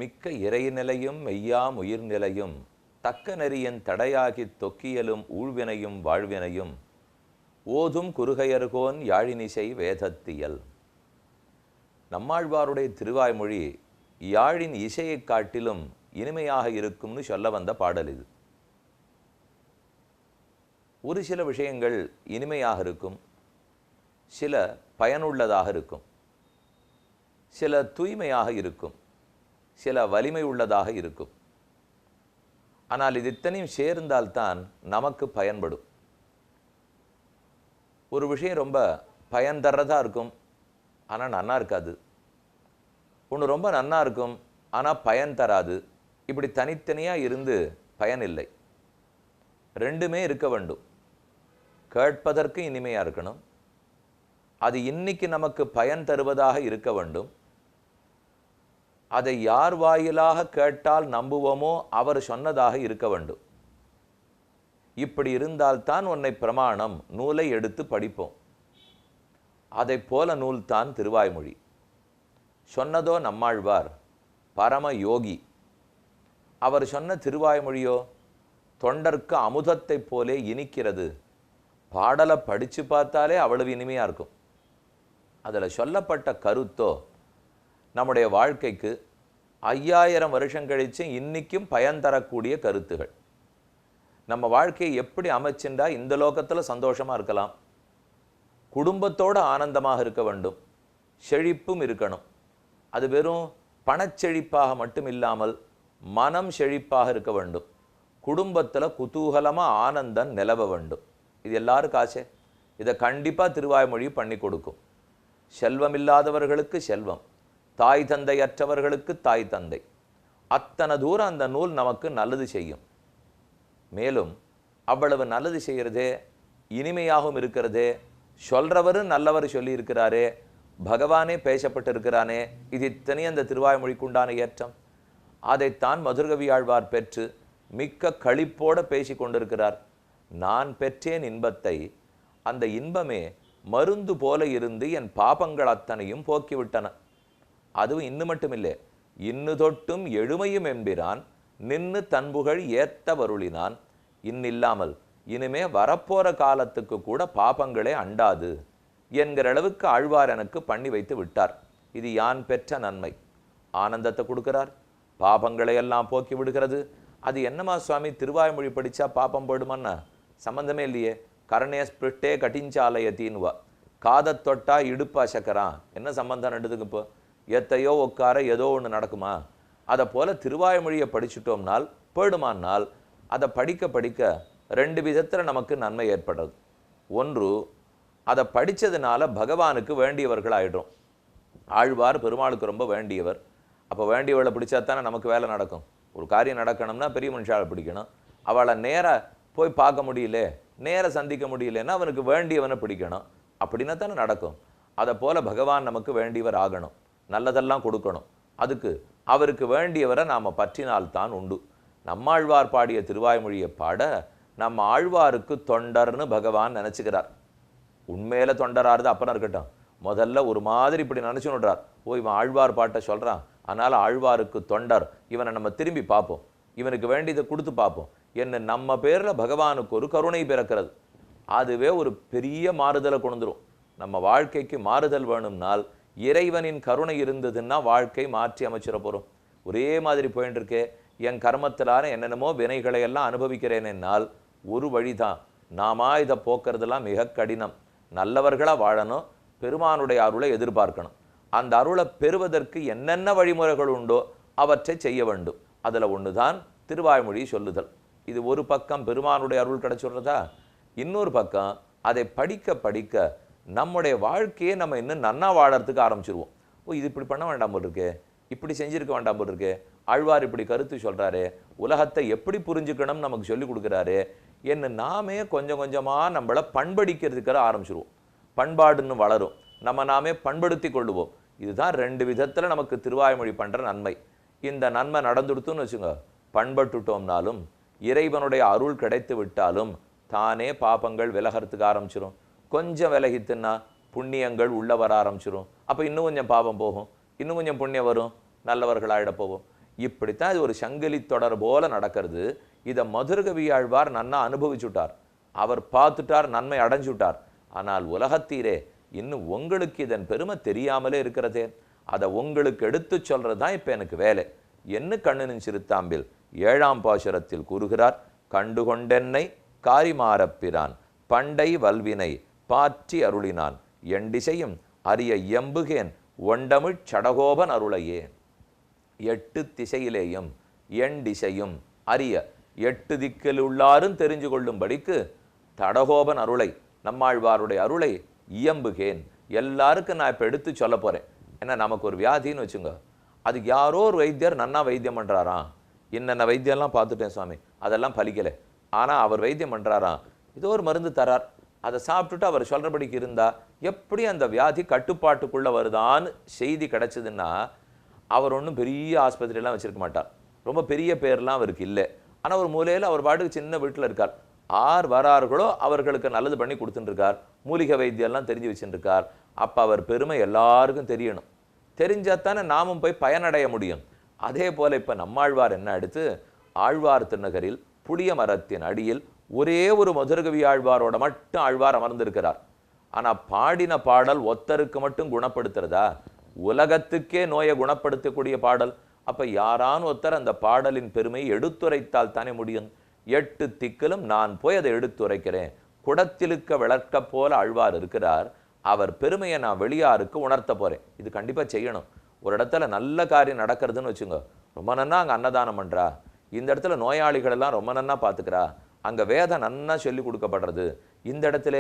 மிக்க இறைநிலையும் மெய்யாம் உயிர்நிலையும் தக்க நெறியின் தடையாகித் தொக்கியலும் ஊழ்வினையும் வாழ்வினையும் ஓதும் குறுகையர்கோன் யாழினிசை வேதத்தியல். நம்மாழ்வாருடைய திருவாய்மொழி யாழின் இசையைக் காட்டிலும் இனிமையாக இருக்கும்னு சொல்ல வந்த பாடல் இது. ஒரு சில விஷயங்கள் இனிமையாக இருக்கும், சில பயனுள்ளதாக இருக்கும், சில தூய்மையாக இருக்கும், சில வலிமை உள்ளதாக இருக்கும். ஆனால் இது இத்தனையும் சேர்ந்தால்தான் நமக்கு பயன்படும். ஒரு விஷயம் ரொம்ப பயன் தர்றதா இருக்கும், ஆனால் நன்னா இருக்காது. ஒன்று ரொம்ப நன்னா இருக்கும், ஆனால் பயன் தராது. இப்படி தனித்தனியாக இருந்து பயன் இல்லை. ரெண்டுமே இருக்க வேண்டும். கேட்பதற்கு இனிமையாக இருக்கணும், அது இன்னைக்கு நமக்கு பயன் தருவதாக இருக்க வேண்டும். அதை யார் வாயிலாக கேட்டால் நம்புவோமோ அவர் சொன்னதாக இருக்க வேண்டும். இப்படி இருந்தால்தான் உன்னை பிரமாணம் நூலை எடுத்து படிப்போம். அதை போல நூல்தான் திருவாய்மொழி. சொன்னதோ நம்மாழ்வார், பரம யோகி. அவர் சொன்ன திருவாய்மொழியோ தொண்டர்க்கு அமுதத்தை போலே இனிக்கிறது. பாடலை படித்து பார்த்தாலே அவ்வளவு இனிமையாக இருக்கும். அதில் சொல்லப்பட்ட கருத்தோ நம்முடைய வாழ்க்கைக்கு 5000 வருஷம் கழித்து இன்றைக்கும் பயன் தரக்கூடிய கருத்துகள். நம்ம வாழ்க்கையை எப்படி அமைச்சுண்டா இந்த லோகத்தில் சந்தோஷமாக இருக்கலாம், குடும்பத்தோடு ஆனந்தமாக இருக்க வேண்டும், செழிப்பும் இருக்கணும். அது வெறும் பணச்செழிப்பாக மட்டும் இல்லாமல் மனம் செழிப்பாக இருக்க வேண்டும். குடும்பத்தில் குதூகலமாக ஆனந்தம் நிலவ வேண்டும். இது எல்லாருக்கும் ஆசை. இதை கண்டிப்பாக திருவாய்மொழி பண்ணி கொடுக்கும். செல்வம் இல்லாதவர்களுக்கு செல்வம், தாய் தந்தையற்றவர்களுக்கு தாய் தந்தை, அத்தனை தூரம் அந்த நூல் நமக்கு நல்லது செய்யும். மேலும் அவ்வளவு நல்லது செய்கிறதே, இனிமையாகவும் இருக்கிறதே, சொல்றவரும் நல்லவர் சொல்லியிருக்கிறாரே, பகவானே பேசப்பட்டிருக்கிறானே, இது இத்தனையும் அந்த திருவாய்மொழிக்குண்டான ஏற்றம். அதைத்தான் மதுரகவியாழ்வார் பெற்று மிக்க களிப்போடு பேசி கொண்டிருக்கிறார். நான் பெற்றேன் இன்பத்தை, அந்த இன்பமே மருந்து போல இருந்து என் பாபங்கள் அத்தனையும் போக்கிவிட்டன. அதுவும் இன்னும் மட்டும் இல்லை, இன்னு தொட்டும் எழுமையும் என்கிறான், நின்னு தன்புகழ் ஏத்த வருளினான். இன்னில்லாமல் இனிமே வரப்போற காலத்துக்கு கூட பாபங்களே அண்டாது என்கிற அளவுக்கு ஆழ்வார் எனக்கு பண்ணி வைத்து விட்டார். இது யான் பெற்ற நன்மை. ஆனந்தத்தை கொடுக்கிறார், பாபங்களை எல்லாம் போக்கி விடுகிறது. அது என்னமா சுவாமி திருவாய்மொழி படித்தா பாப்பம் போயிடுமான்னா சம்பந்தமே இல்லையே. கரணே ஸ்பிரிட்டே கட்டிஞ்சாலயத்தின்வா, காதை தொட்டா இடுப்பா சக்கரான், என்ன சம்பந்தம் ரெண்டுத்துக்கு? இப்போ எத்தையோ உட்கார ஏதோ ஒன்று நடக்குமா? அதை போல் திருவாய்மொழியை படிச்சுட்டோம்னால் போயிடுமானால் அதை படிக்க படிக்க ரெண்டு விதத்தில் நமக்கு நன்மை ஏற்படுறது. ஒன்று, அதை படித்ததுனால பகவானுக்கு வேண்டியவர்கள் ஆகிடும். ஆழ்வார் பெருமாளுக்கு ரொம்ப வேண்டியவர். அப்போ வேண்டியவளை பிடிச்சா தானே நமக்கு வேலை நடக்கும். ஒரு காரியம் நடக்கணும்னா பெரிய மனுஷாவை பிடிக்கணும். அவளை நேராக போய் பார்க்க முடியல, நேராக சந்திக்க முடியலன்னா அவனுக்கு வேண்டியவனை பிடிக்கணும். அப்படின்னா தானே நடக்கும். அதை போல் பகவான் நமக்கு வேண்டியவர் ஆகணும், நல்லதெல்லாம் கொடுக்கணும். அதுக்கு அவருக்கு வேண்டியவரை நாம் பற்றினால்தான் உண்டு. நம்மாழ்வார் பாடிய திருவாய்மொழியை பாட நம்ம ஆழ்வாருக்கு தொண்டர்னு பகவான் நினச்சிக்கிறார். உண்மையில தொண்டராருது அப்புறம் இருக்கட்டும், முதல்ல ஒரு மாதிரி இப்படி நினச்சு விடுறார். இவன் ஆழ்வார் பாட்டை சொல்கிறான், அதனால் ஆழ்வாருக்கு தொண்டர், இவனை நம்ம திரும்பி பார்ப்போம், இவனுக்கு வேண்டியதை கொடுத்து பார்ப்போம் என்ன நம்ம பேரில் பகவானுக்கு ஒரு கருணை பிறக்கிறது. அதுவே ஒரு பெரிய மாறுதலை கொண்டுரும். நம்ம வாழ்க்கைக்கு மாறுதல் வேணும்னால் இறைவனின் கருணை இருந்ததுன்னா வாழ்க்கை மாற்றி அமைச்சிட போகிறோம். ஒரே மாதிரி போயின்னு இருக்கே, என் கர்மத்திலான என்னென்னமோ வினைகளை எல்லாம் அனுபவிக்கிறேன் என்னால் ஒரு வழிதான். நாம இதை போக்குறதெல்லாம் மிக கடினம். நல்லவர்களாக வாழணும், பெருமானுடைய அருளை எதிர்பார்க்கணும். அந்த அருளை பெறுவதற்கு என்னென்ன வழிமுறைகள் உண்டோ அவற்றை செய்ய வேண்டும். அதில் ஒன்று தான் திருவாய்மொழி சொல்லுதல். இது ஒரு பக்கம் பெருமானுடைய அருள் கிடைச்சுடுறதா, இன்னொரு பக்கம் அதை படிக்க படிக்க நம்முடைய வாழ்க்கையை நம்ம இன்னும் நன்னா வாழறதுக்கு ஆரம்பிச்சிருவோம். இது இப்படி பண்ண வேண்டாம் இருக்கே, இப்படி செஞ்சிருக்க வேண்டாம் போல் இருக்கு. ஆழ்வார் இப்படி கருத்து சொல்றாரு, உலகத்தை எப்படி புரிஞ்சுக்கணும் நமக்கு சொல்லி கொடுக்குறாரு என்ன. நாமே கொஞ்சம் கொஞ்சமாக நம்மளை பண்படிக்கிறதுக்கு ஆரம்பிச்சிருவோம். பண்பாடுன்னு வளரும், நாமே பண்படுத்தி கொள்ளுவோம். இதுதான் 2 விதத்தில் நமக்கு திருவாய்மொழி பண்ணுற நன்மை. இந்த நன்மை நடந்துடுத்துன்னு வச்சுங்க, பண்பட்டுட்டோம்னாலும் இறைவனுடைய அருள் கிடைத்து விட்டாலும் தானே பாபங்கள் விலகிறதுக்கு ஆரம்பிச்சிடும். கொஞ்சம் விலகித்துன்னா புண்ணியங்கள் உள்ள வர ஆரம்பிச்சிடும். அப்போ இன்னும் கொஞ்சம் பாபம் போகும், இன்னும் கொஞ்சம் புண்ணியம் வரும், நல்லவர்களாயிட போவோம். இப்படித்தான் இது ஒரு சங்கிலி தொடர் போல நடக்கிறது. இதை மதுரகவி ஆழ்வார் நன்னா அனுபவிச்சுட்டார், அவர் பார்த்துட்டார், நன்மை அடைஞ்சுட்டார். ஆனால் உலகத்தீரே இன்னும் உங்களுக்கு இதன் பெருமை தெரியாமலே இருக்கிறதே, அதை உங்களுக்கு எடுத்து சொல்றது தான் இப்போ எனக்கு வேலை என்ன கண்ணனின் சிறுத்தாம்பில் 7ஆம் பாசுரத்தில் கூறுகிறார். கண்டுகொண்டென்னை காரிமாறப்பிரான் பண்டை வல்வினை பாற்றி அருளினான் எண்டிசையும் அரிய எம்புகேன் ஒண்டமிழ் சடகோபன் அருளையே. 8 திசையிலேயும் எண்டிசையும் அறிய 8 திக்கில் உள்ளாரும் தெரிஞ்சு கொள்ளும்படிக்கு தடகோபன் அருளை, நம்மாழ்வாருடைய அருளை இயம்புகேன் எல்லாருக்கும் நான் இப்போ எடுத்து சொல்ல போகிறேன். ஏன்னா நமக்கு ஒரு வியாதின்னு வச்சுங்க, அதுக்கு யாரோ ஒரு வைத்தியர் நன்னா வைத்தியம் பண்ணுறாராம், என்னென்ன வைத்தியம்லாம் பார்த்துட்டேன் சுவாமி, அதெல்லாம் பலிக்கலை, ஆனால் அவர் வைத்தியம் பண்ணுறாராம், ஏதோ ஒரு மருந்து தரார், அதை சாப்பிட்டுட்டு அவர் சொல்கிறபடிக்கு இருந்தால் எப்படி அந்த வியாதி கட்டுப்பாட்டுக்குள்ளே வருதான்னு செய்தி கிடச்சிதுன்னா, அவர் ஒன்றும் பெரிய ஆஸ்பத்திரியெல்லாம் வச்சுருக்க மாட்டார், ரொம்ப பெரிய பேர்லாம் அவருக்கு இல்லை. ஆனால் ஒரு மூலையில் அவர் பாட்டுக்கு சின்ன வீட்டில் இருக்கார், ஆர் வரார்களோ அவர்களுக்கு நல்லது பண்ணி கொடுத்துட்டுருக்கார், மூலிகை வைத்தியெல்லாம் தெரிஞ்சு வச்சுருக்கார். அப்போ அவர் பெருமை எல்லாருக்கும் தெரியணும், தெரிஞ்சாத்தானே நாமும் போய் பயனடைய முடியும். அதே போல் இப்போ நம்மாழ்வார் என்ன எடுத்து, ஆழ்வார் திருநகரில் புளிய மரத்தின் அடியில் ஒரே ஒரு மதுரகவி ஆழ்வாரோட மட்டும் ஆழ்வார் அமர்ந்திருக்கிறார். ஆனால் பாடின பாடல் ஒத்தருக்கு மட்டும் குணப்படுத்துறதா, உலகத்துக்கே நோயை குணப்படுத்தக்கூடிய பாடல். அப்போ யாரான ஒருத்தர் அந்த பாடலின் பெருமையை எடுத்துரைத்தால் தானே முடியும். 8 திக்கிலும் நான் போய் அதை எடுத்துரைக்கிறேன். குடத்திலுக்க விளக்க போல ஆழ்வார் இருக்கிறார், அவர் பெருமையை நான் வெளியாருக்கு உணர்த்த போகிறேன். இது கண்டிப்பாக செய்யணும். ஒரு இடத்துல நல்ல காரியம் நடக்கிறதுன்னு வச்சுங்க, ரொம்ப நன்னா அங்கே அன்னதானம் பண்ணுறா, இந்த இடத்துல நோயாளிகளெல்லாம் ரொம்ப நன்னா பார்த்துக்கிறா, அங்கே வேதம் நன்னா சொல்லி கொடுக்கப்படுறது, இந்த இடத்துல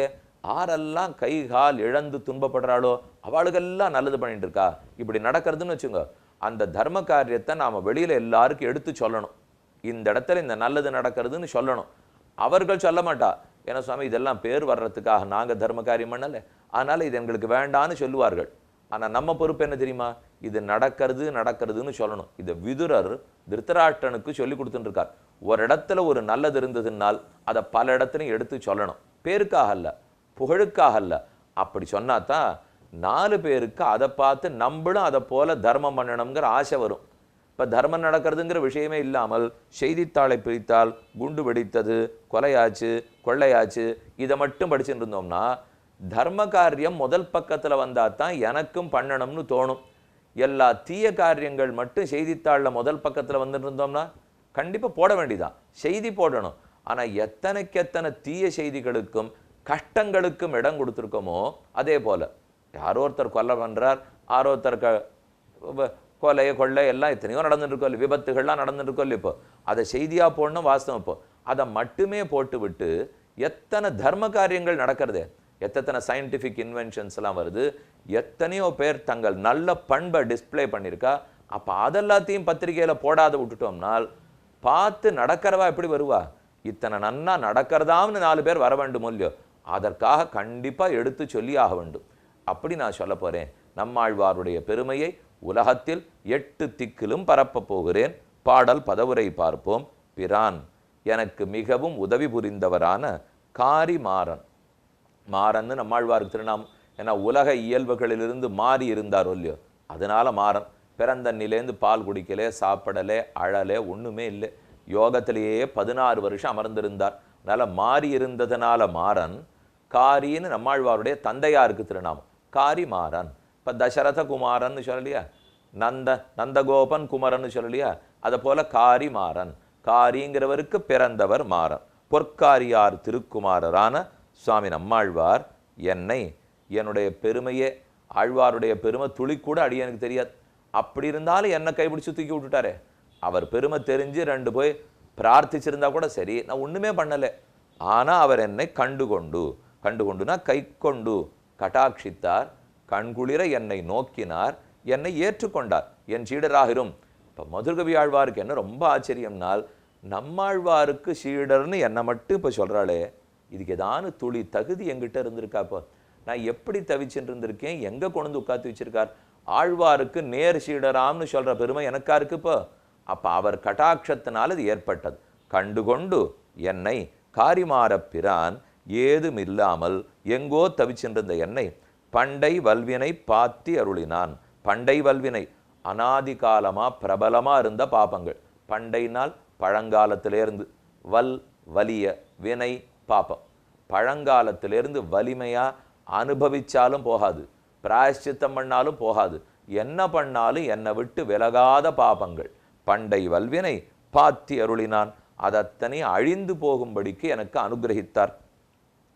ஆரெல்லாம் கை கால் இழந்து துன்பப்படுறாளோ அவளுக்கெல்லாம் நல்லது பண்ணிட்டு இருக்கா, இப்படி நடக்கிறதுன்னு வச்சுங்க, அந்த தர்ம காரியத்தை நாம் வெளியில் எல்லாருக்கும் எடுத்து சொல்லணும். இந்த இடத்துல இந்த நல்லது நடக்கிறதுன்னு சொல்லணும். அவர்கள் சொல்ல மாட்டா, ஏன்னா சுவாமி இதெல்லாம் பேர் வர்றதுக்காக நாங்கள் தர்ம காரியம் பண்ணலை, அதனால் இது எங்களுக்கு வேண்டான்னு சொல்லுவார்கள். ஆனால் நம்ம பொறுப்பு என்ன தெரியுமா, இது நடக்கிறதுன்னு சொல்லணும். இதை விதுரர் திருத்தராஷ்டிரனுக்கு சொல்லி கொடுத்துட்டுருக்கார். ஒரு இடத்துல ஒரு நல்லது இருந்ததுனால் அதை பல இடத்துலையும் எடுத்து சொல்லணும், பேருக்காக அல்ல, புகழுக்காக அல்ல. அப்படி சொன்னாதான் 4 பேருக்கு அதை பார்த்து நம்மளும் அதை போல தர்மம் பண்ணணுங்கிற ஆசை வரும். இப்போ தர்மம் நடக்கிறதுங்கிற விஷயமே இல்லாமல் செய்தித்தாளை பிரித்தால் குண்டு வெடித்தது, கொலையாச்சு, கொள்ளையாச்சு, இதை மட்டும் படிச்சுட்டு இருந்தோம்னா தர்ம காரியம் முதல் பக்கத்தில் வந்தால் தான் எனக்கும் பண்ணணும்னு தோணும். எல்லா தீய காரியங்கள் மட்டும் செய்தித்தாளில் முதல் பக்கத்தில் வந்துட்டு இருந்தோம்னா கண்டிப்பாக போட வேண்டியதான், செய்தி போடணும். ஆனால் எத்தனை தீய செய்திகளுக்கும் கஷ்டங்களுக்கும் இடம் கொடுத்துருக்கோமோ அதே போல் யாரோ ஒருத்தர் கொலை பண்ணுறார், யாரோ ஒருத்தர் கொலை கொள்ளை எல்லாம் எத்தனையோ நடந்துட்டு இல்லை, விபத்துகள்லாம் நடந்துட்டு இல்லை. இப்போ அதை செய்தியாக போடணும், வாஸ்தவம். இப்போ அதை மட்டுமே போட்டு விட்டு எத்தனை தர்ம காரியங்கள் நடக்கிறதே, எத்தனை சயின்டிஃபிக் இன்வென்ஷன்ஸ்லாம் வருது, எத்தனையோ பேர் தங்கள் நல்ல பண்பை டிஸ்பிளே பண்ணியிருக்கா. அப்போ அதெல்லாத்தையும் பத்திரிகையில் போடாத விட்டுட்டோம்னால் பார்த்து நடக்கிறவா எப்படி வருவா? இத்தனை நன்னா நடக்கிறதாம்னு 4 பேர் வர வேண்டும் இல்லையோ, அதற்காக கண்டிப்பாக எடுத்து சொல்லி ஆக வேண்டும். அப்படி நான் சொல்ல போகிறேன். நம்மாழ்வாருடைய பெருமையை உலகத்தில் 8 திக்கிலும் பரப்ப போகிறேன். பாடல் பதவுரை பார்ப்போம். பிரான் எனக்கு மிகவும் உதவி புரிந்தவரான காரி மாறன். மாறன்னு நம்மாழ்வாருக்கு திருநாமம். ஏன்னா உலக இயல்புகளிலிருந்து மாறி இருந்தார் இல்லையோ, அதனால மாறன். பிறந்தன்னிலேருந்து பால் குடிக்கலே, சாப்பிடலே, அழலே, ஒன்றுமே இல்லை. யோகத்திலேயே 16 வருஷம் அமர்ந்திருந்தார். அதனால் மாறி இருந்ததுனால மாறன். காரின்னு நம்மாழ்வாருடைய தந்தையாருக்கு திருநாமம் காரி மாறன். இப்போ தசரத குமாரன்னு சொல்லலையா, நந்தகோபன் குமரன்னு சொல்லலையா, அதை போல காரி மாறன். காரிங்கிறவருக்கு பிறந்தவர் மாறன். பொற்காரியார் திருக்குமாரரான சுவாமி நம்மாழ்வார் என்னுடைய பெருமையே, ஆழ்வாருடைய பெருமை துளி கூட அடியனுக்கு தெரியாது. அப்படி இருந்தாலும் என்னை கைப்பிடிச்சு தூக்கி விட்டுட்டாரே. அவர் பெருமை தெரிஞ்சு 2 போய் பிரார்த்திச்சிருந்தா கூட சரி, நான் ஒன்றுமே பண்ணலை. ஆனால் அவர் என்னை கண்டுகொண்டுனா கை கொண்டு கட்டாட்சித்தார், கண்குளிர என்னை நோக்கினார், என்னை ஏற்றுக்கொண்டார், என் சீடராகிரும். இப்போ மதுரகவி ஆழ்வாருக்கு என்ன ரொம்ப ஆச்சரியம்னால், நம்மாழ்வாருக்கு சீடர்னு என்னை மட்டும் இப்போ சொல்கிறாளே, இதுக்கு ஏதானு துளி தகுதி எங்கிட்ட இருந்திருக்கா? இப்போ நான் எப்படி தவிச்சுட்டு இருந்திருக்கேன், எங்கே கொண்டு உட்காந்து வச்சிருக்கார்? ஆழ்வாருக்கு நேர் சீடராம்னு சொல்கிற பெருமை எனக்கா இருக்கு இப்போ. அப்போ அவர் கட்டாட்சத்தினால் இது ஏற்பட்டது. கண்டுகொண்டு என்னை காரிமாறப் பிரான் ஏதுமில்லாமல் எங்கோ தவிச்சென்றிருந்த என்னை பண்டை வல்வினை பாத்தி அருளினான். பண்டை வல்வினை அனாதி காலமாக பிரபலமாக இருந்த பாபங்கள். பண்டைனால் பழங்காலத்திலேருந்து, வல் வலிய, வினை பாப்பம். பழங்காலத்திலேருந்து வலிமையாக அனுபவிச்சாலும் போகாது, பிராயஷ்சித்தம் பண்ணாலும் போகாது, என்ன பண்ணாலும் என்னை விட்டு விலகாத பாபங்கள். பண்டை வல்வினை பாத்தி அருளினான். அதத்தனை அழிந்து போகும்படிக்கு எனக்கு அனுகிரகித்தார்,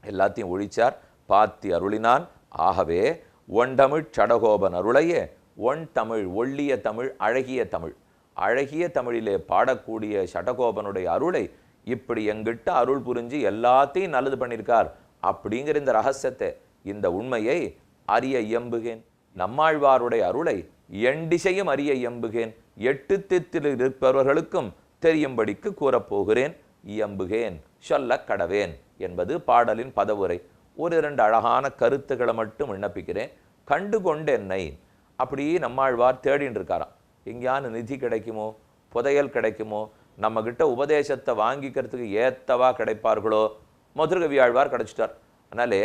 எல்லாத்தையும் ஒழிச்சார், பாத்தி அருளினான். ஆகவே ஒண்டமிழ் சடகோபன் அருளையே, ஒன் தமிழ், ஒள்ளிய தமிழ், அழகிய தமிழ், அழகிய தமிழிலே பாடக்கூடிய சடகோபனுடைய அருளை இப்படி எங்கிட்ட அருள் புரிஞ்சு எல்லாத்தையும் நல்லது பண்ணியிருக்கார் அப்படிங்கிற இந்த ரகசியத்தை, இந்த உண்மையை அறிய இயம்புகேன். நம்மாழ்வாருடைய அருளை எண்டிசையும் அறிய இயம்புகேன். எட்டு தித்தில் இருப்பவர்களுக்கும் தெரியும்படிக்கு கூறப்போகிறேன். இயம்புகேன், சொல்ல கடவேன் என்பது பாடலின் பதவுரை. ஒரு இரண்டு அழகான கருத்துக்களை மட்டும் விண்ணப்பிக்கிறேன். கண்டு கொண்டு என்னை அப்படியே நம்மாழ்வார் தேடின்னு இருக்காராம். எங்கேயான நிதி கிடைக்குமோ, புதையல் கிடைக்குமோ, நம்மக்கிட்ட உபதேசத்தை வாங்கிக்கிறதுக்கு ஏத்தவா கிடைப்பார்களோ. மதுரகவி ஆழ்வார் கிடைச்சிட்டார். அதனாலே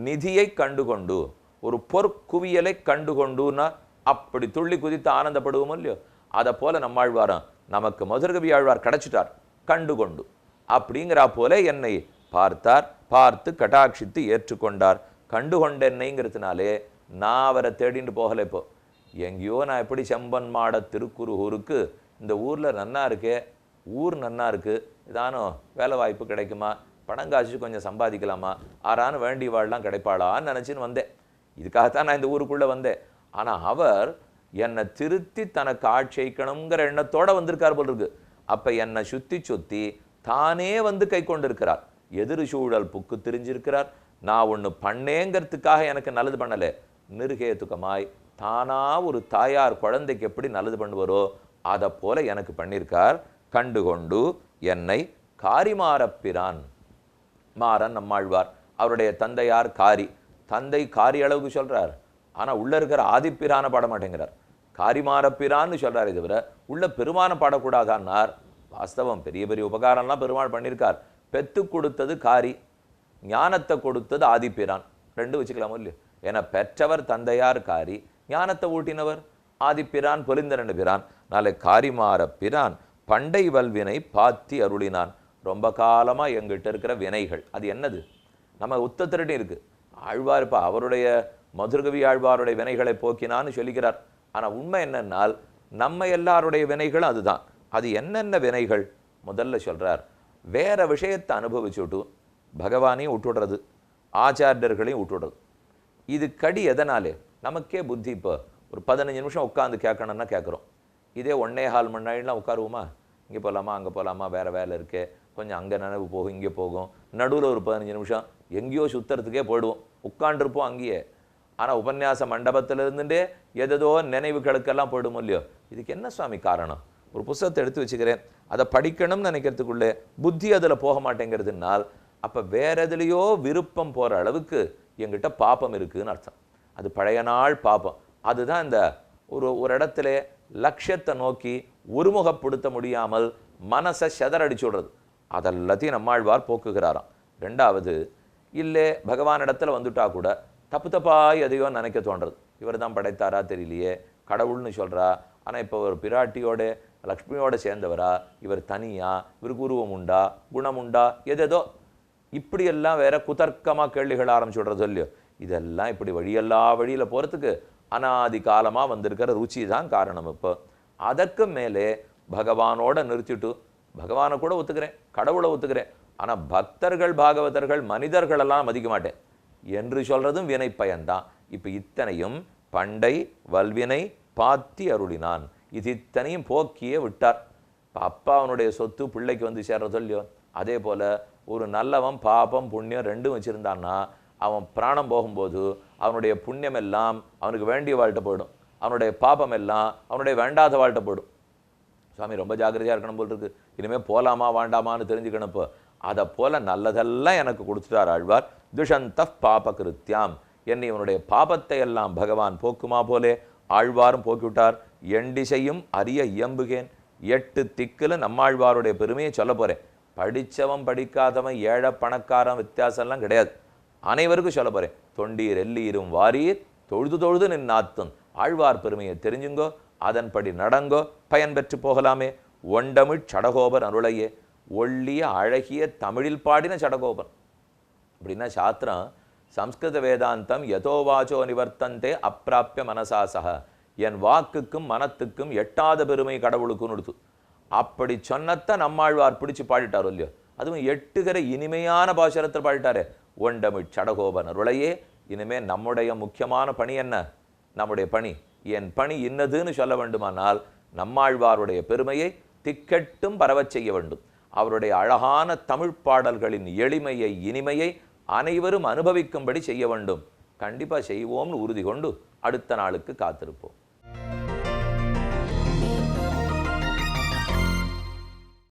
நிதியை கண்டுகொண்டு, ஒரு பொற்குவியலை கண்டுகொண்டுன்னா அப்படி துள்ளி குதித்து ஆனந்தப்படுவோமோ இல்லையோ, அதை போல நம்மாழ்வாரம் நமக்கு மதுரகவி ஆழ்வார் கிடைச்சிட்டார். கண்டுகொண்டு அப்படிங்கிறா போல என்னை பார்த்தார், பார்த்து கட்டாட்சித்து ஏற்றுக்கொண்டார். கண்டுகொண்டென்னைங்கிறதுனாலே நான் அவரை தேடிட்டு போகலை. இப்போ எங்கேயோ நான் எப்படி செம்பன் மாட திருக்குறுகூருக்கு இந்த ஊரில் நன்னா இருக்கே, ஊர் நன்னா இருக்குது, ஏதானோ வேலை வாய்ப்பு கிடைக்குமா, பணம் காசு கொஞ்சம் சம்பாதிக்கலாமா, ஆறான வேண்டி வாழலாம் கிடைப்பாளான்னு நினச்சின்னு வந்தேன். இதுக்காகத்தான் நான் இந்த ஊருக்குள்ளே வந்தேன். ஆனால் அவர் என்னை திருத்தி தனக்கு ஆட்சிக்கணுங்கிற எண்ணத்தோடு வந்திருக்கார் போல் இருக்கு. அப்போ என்னை சுற்றி சுற்றி தானே வந்து கை கொண்டிருக்கிறார். எதிர் சூழல் புக்கு தெரிஞ்சிருக்கிறார். நான் ஒன்று பண்ணேங்கிறதுக்காக எனக்கு நல்லது பண்ணலை, நிருகேதுக்கமாய் தானா ஒரு தாயார் குழந்தைக்கு எப்படி நல்லது பண்ணுவாரோ அதை போல எனக்கு பண்ணியிருக்கார். கண்டுகொண்டு என்னை காரிமாறப்பிரான். மாறன் நம்மாழ்வார், அவருடைய தந்தையார் காரி. தந்தை காரி அளவுக்கு சொல்கிறார், ஆனால் உள்ளே இருக்கிற ஆதிப்பிரான பாட மாட்டேங்கிறார். காரிமாறப்பிரான்னு சொல்கிறார். இதுவரை உள்ள பெருமான பாடக்கூடாதான்னார். வாஸ்தவம், பெரிய பெரிய உபகாரம்லாம் பெருமாள் பண்ணியிருக்கார். பெத்து கொடுத்தது காரி, ஞானத்தை கொடுத்தது ஆதிப்பிரான். ரெண்டு வச்சுக்கலாமோ இல்லையோ. ஏன்னா பெற்றவர் தந்தையார் காரி, ஞானத்தை ஊட்டினவர் ஆதிப்பிரான், பொலிந்த ரெண்டு பிரான். நாளை காரிமாறப்பிரான் பண்டை வல்வினை பாத்தி அருளினான். ரொம்ப காலமாக எங்கிட்ட இருக்கிற வினைகள் அது என்னது, நம்ம உத்தத்திரட்டி இருக்குது. ஆழ்வார் இப்போ அவருடைய மதுரகவி ஆழ்வாருடைய வினைகளை போக்கினான்னு சொல்லிக்கிறார். ஆனால் உண்மை என்னன்னால் நம்ம எல்லாருடைய வினைகளும் அதுதான். அது என்னென்ன வினைகள் முதல்ல சொல்கிறார். வேற விஷயத்தை அனுபவிச்சுட்டு பகவானையும் விட்டுடுறது, ஆச்சாரியர்களையும் விட்டுடுறது. இது கடி எதனாலே? நமக்கே புத்தி இப்போ ஒரு 15 நிமிஷம் உட்காந்து கேட்கணும்னா கேட்குறோம். இதே 1.25 மணி நேரம்லாம் உட்காருவோமா? இங்கே போகலாமா, அங்கே போகலாமா, வேறு வேலை இருக்கே, கொஞ்சம் அங்கே நினைவு போகும், இங்கே போகும், நடுவில் ஒரு 15 நிமிஷம் எங்கேயோ சுற்றுறதுக்கே போயிடுவோம், உட்காண்டிருப்போம் அங்கேயே. ஆனால் உபன்யாச மண்டபத்தில் இருந்துட்டே எதோ நினைவுகளுக்கெல்லாம் போயிடுமோ இல்லையோ. இதுக்கு என்ன சுவாமி காரணம்? ஒரு புத்தகத்தை எடுத்து வச்சுக்கிறேன், அதை படிக்கணும்னு நினைக்கிறதுக்குள்ளே புத்தி அதில் போக மாட்டேங்கிறதுனால், அப்போ வேற எதுலேயோ விருப்பம் போகிற அளவுக்கு எங்கிட்ட பாப்பம் இருக்குதுன்னு அர்த்தம். அது பழைய நாள் பாப்பம். அதுதான் இந்த ஒரு இடத்துல லட்சியத்தை நோக்கி ஒருமுகப்படுத்த முடியாமல் மனசை செதறடிச்சு விடுறது. அதெல்லாத்தையும் நம்மாழ்வார் போக்குகிறாராம். ரெண்டாவது, இல்லை பகவான் இடத்துல வந்துட்டா கூட தப்பு தப்பாய் எதையோ நினைக்க தோன்றது. இவர் தான் படைத்தாரா தெரியலையே, கடவுள்னு சொல்கிறா, ஆனால் இப்போ ஒரு பிராட்டியோட லக்ஷ்மியோட சேர்ந்தவரா, இவர் தனியா, இவருக்கு உருவம் உண்டா, குணம் உண்டா, எதேதோ இப்படியெல்லாம் வேற குதர்க்கமாக கேள்விகள் ஆரம்பிச்சுடுறது இல்லையோ. இதெல்லாம் இப்படி வழியில் போகிறதுக்கு அனாதி காலமாக வந்திருக்கிற ருச்சி தான் காரணம். இப்போ அதற்கு மேலே பகவானோட நிறுத்திட்டு, பகவானை கூட ஒத்துக்கிறேன், கடவுளை ஒத்துக்கிறேன், ஆனால் பக்தர்கள், பாகவதர்கள், மனிதர்களெல்லாம் மதிக்க மாட்டேன் என்று சொல்கிறதும் வினை பயன்தான். இப்போ இத்தனையும் பண்டை வல்வினை பாத்தி அருளினான். இது இத்தனையும் போக்கியே விட்டார். இப்போ அப்பா அவனுடைய சொத்து பிள்ளைக்கு வந்து சேர்றதோ இல்லையோ, அதே போல் ஒரு நல்லவன் பாபம் புண்ணியம் ரெண்டும் வச்சுருந்தான்னா அவன் பிராணம் போகும்போது அவனுடைய புண்ணியம் எல்லாம் அவனுக்கு வேண்டிய வாழ்கிட்ட போயிடும். அவனுடைய பாபம் எல்லாம் அவனுடைய வேண்டாத வாழ்க்கை போடும். சுவாமி ரொம்ப ஜாக்கிரதையாக இருக்கணும் போல் இருக்கு, இனிமேல் போகலாமா வேண்டாமான்னு தெரிஞ்சுக்கணும். இப்போ அதை போல நல்லதெல்லாம் எனக்கு கொடுத்துட்டார் ஆழ்வார். துஷந்த பாபகிருத்தியாம், என்னை இவனுடைய பாபத்தை எல்லாம் பகவான் போக்குமா போலே ஆழ்வாரும் போக்கிவிட்டார். எண்டிசையும் அறிய இயம்புகேன், 8 திக்கில் நம்மாழ்வாருடைய பெருமையை சொல்ல போகிறேன். படித்தவன் படிக்காதவன் ஏழை பணக்காரன் வித்தியாசம்லாம் கிடையாது, அனைவருக்கும் சொல்ல போகிறேன். தொண்டீர் எல்லீரும் வாரீர் தொழுது தொழுது நின்னாத்தும், ஆழ்வார் பெருமையை தெரிஞ்சுங்கோ, அதன்படி நடங்கோ, பயன் பெற்று போகலாமே. ஒண்டமிழ் சடகோபர் அருளையே, ஒள்ளிய அழகிய தமிழில் பாடின சடகோபன். அப்படின்னா சாஸ்திரம் சம்ஸ்கிருத வேதாந்தம் யதோவாச்சோ நிவர்த்தந்தே அப்பிராப்பிய மனசாசக, என் வாக்குக்கும் மனத்துக்கும் எட்டாத பெருமை கடவுளுக்குன்னு எடுத்து அப்படி சொன்னத்தை நம்மாழ்வார் பிடிச்சு பாடிட்டாரோ இல்லையோ, அதுவும் 8 இனிமையான பாசுரத்தில் பாடிட்டாரே. ஒண்டமிழ் சடகோபன் அருளையே, இனிமே நம்முடைய முக்கியமான பணி என்ன? நம்முடைய பணி, என் பணி இன்னதுன்னு சொல்ல வேண்டுமானால் நம்மாழ்வாருடைய பெருமையை திக்கெட்டும் பரவச் செய்ய வேண்டும். அவருடைய அழகான தமிழ் பாடல்களின் எளிமையை இனிமையை அனைவரும் அனுபவிக்கும்படி செய்ய வேண்டும். கண்டிப்பாக செய்வோம்னு உறுதி கொண்டு அடுத்த நாளுக்கு காத்திருப்போம்.